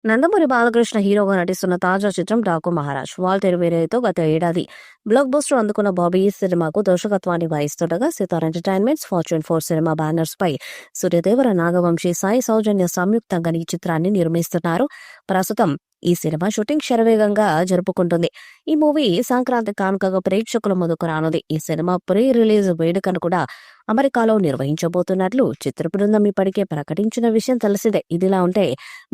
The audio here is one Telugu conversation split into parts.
నందమూరి బాలకృష్ణ హీరోగా నటిస్తున్న తాజా చిత్రం డాకు మహారాజ్. వాల్తేరు వీరయ్యతో గత ఏడాది బ్లాక్ బస్టర్ అందుకున్న బాబీ ఈ సినిమాకు దర్శకత్వాన్ని వహిస్తుండగా Sithara entertainments, fortune 4 cinema banners పై సూర్యదేవర, నాగవంశీ, సాయి సౌజన్య సంయుక్తంగా ఈ చిత్రాన్ని నిర్మిస్తున్నారు. ప్రస్తుతం ఈ సినిమా షూటింగ్ శరవేగంగా జరుపుకుంటుంది. ఈ మూవీ సంక్రాంతి కానుకగా ప్రేక్షకుల ముందుకు రానుంది. ఈ సినిమా ప్రీ రిలీజ్ వేడుకను కూడా అమెరికాలో నిర్వహించబోతున్నట్లు చిత్ర బృందం ఇప్పటికే ప్రకటించిన విషయం తెలిసిందే. ఇదిలా ఉంటే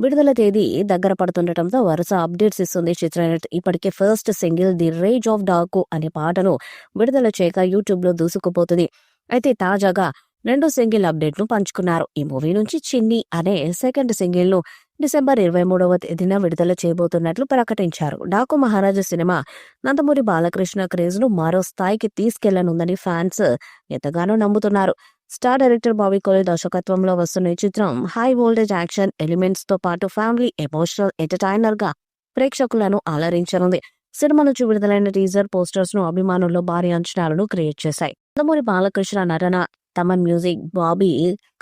విడుదల తేదీ దగ్గర పడుతుండటంతో వరుస అప్డేట్స్ ఇస్తుంది చిత్ర యూనిట్. ఇప్పటికే first single the rage of Daaku అనే పాటను విడుదల చేయక యూట్యూబ్ లో దూసుకుపోతుంది. అయితే తాజాగా రెండో సింగిల్ అప్డేట్ ను పంచుకున్నారు. ఈ మూవీ నుంచి చిన్ని అనే సెకండ్ సింగిల్ ను డిసెంబర్ 23వ తేదీన విడుదల చేయబోతున్నట్లు ప్రకటించారు. డాకు మహారాజు సినిమా నందమూరి బాలకృష్ణ క్రేజ్ ను మరో స్థాయికి తీసుకెళ్లనుందని ఫ్యాన్స్ ఎంతగానో నమ్ముతున్నారు. స్టార్ డైరెక్టర్ బాబీ కోలి దర్శకత్వంలో వస్తున్న ఈ చిత్రం హై వోల్టేజ్ యాక్షన్ ఎలిమెంట్స్ తో పాటు ఫ్యామిలీ ఎమోషనల్ ఎంటర్టైనర్ గా ప్రేక్షకులను అలరించనుంది. సినిమా నుంచి విడుదలైన టీజర్ పోస్టర్స్ ను అభిమానుల్లో భారీ అంచనాలను క్రియేట్ చేశాయి. నందమూరి బాలకృష్ణ నటన, తమన్ మ్యూజిక్, బాబీ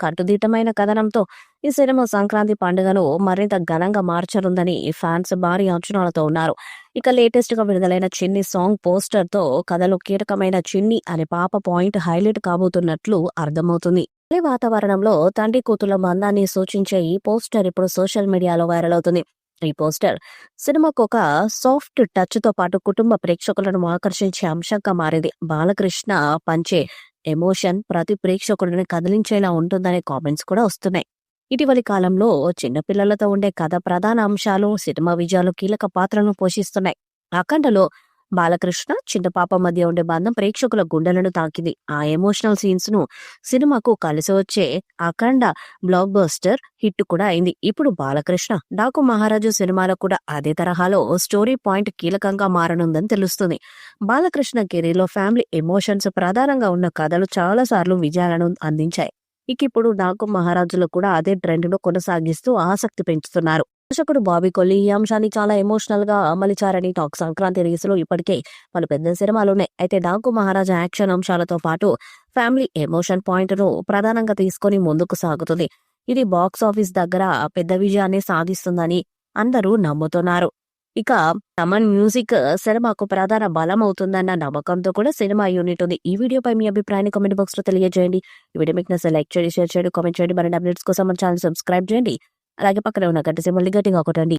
కట్టుదిట్టమైన కథనంతో ఈ సినిమా సంక్రాంతి పండుగను మరింత ఘనంగా మార్చనుందని ఫ్యాన్స్ భారీ అంచనాలతో ఉన్నారు. ఇక లేటెస్ట్ గా విడుదలైన చిన్ని సాంగ్ పోస్టర్ తో కథలో కీలకమైన చిన్ని అనే పాప పాయింట్ హైలైట్ కాబోతున్నట్లు అర్థమవుతుంది. ఈ వాతావరణంలో తండ్రి కూతుల బంధాన్ని సూచించే ఈ పోస్టర్ ఇప్పుడు సోషల్ మీడియాలో వైరల్ అవుతుంది. ఈ పోస్టర్ సినిమాకు ఒక సాఫ్ట్ టచ్ తో పాటు కుటుంబ ప్రేక్షకులను ఆకర్షించే అంశంగా మారింది. బాలకృష్ణ పంచే ఎమోషన్ ప్రతి ప్రేక్షకుడిని కదిలించేలా ఉంటుందనే కామెంట్స్ కూడా వస్తున్నాయి. ఇటీవలి కాలంలో చిన్నపిల్లలతో ఉండే కథ ప్రధాన అంశాలు సినిమా విజయాలు కీలక పాత్రలను పోషిస్తున్నాయి. అఖండలో బాలకృష్ణ చిన్న పాప మధ్య ఉండే బంధం ప్రేక్షకుల గుండెలను తాకింది. ఆ ఎమోషనల్ సీన్స్ ను సినిమాకు కలిసి వచ్చే అఖండ బ్లాక్ బస్టర్ హిట్ కూడా అయింది. ఇప్పుడు బాలకృష్ణ డాకు మహారాజు సినిమాలో కూడా అదే తరహాలో స్టోరీ పాయింట్ కీలకంగా మారనుందని తెలుస్తుంది. బాలకృష్ణ కెరీర్ లో ఫ్యామిలీ ఎమోషన్స్ ప్రధానంగా ఉన్న కథలు చాలా సార్లు విజయాలను అందించాయి. ఇప్పుడు డాకు మహారాజులో కూడా అదే ట్రెండ్ ను కొనసాగిస్తూ ఆసక్తి పెంచుతున్నారు. దర్శకుడు బాబీ కోలి ఈ అంశాన్ని చాలా ఎమోషనల్ గా అమలిచారని టాక్. సంక్రాంతి రేసులో ఇప్పటికే పలు పెద్ద సినిమాలున్నాయి. అయితే డాకు మహారాజా యాక్షన్ అంశాలతో పాటు ఫ్యామిలీ ఎమోషన్ పాయింట్ ను ప్రధానంగా తీసుకుని ముందుకు సాగుతుంది. ఇది బాక్స్ ఆఫీస్ దగ్గర పెద్ద విజయాన్ని సాధిస్తుందని అందరూ నమ్ముతున్నారు. ఇక తమన్ మ్యూజిక్ సినిమాకు ప్రధాన బలం అవుతుందన్న నమ్మకంతో కూడా సినిమా యూనిట్ ఉంది. ఈ వీడియోపై మీ అభిప్రాయాన్ని కామెంట్ బాక్స్ లో తెలియజేయండి. ఈ వీడియో మీకు నచ్చితే లైక్ చేయండి, షేర్ చేయండి, కామెంట్ చేయండి. మరిన్ని అప్డేట్స్ కోసం మన ఛానల్ సబ్స్క్రైబ్ చేయండి. అలాగే పక్కన ఉన్న గంట సింబల్ ని గట్టిగా కొట్టండి.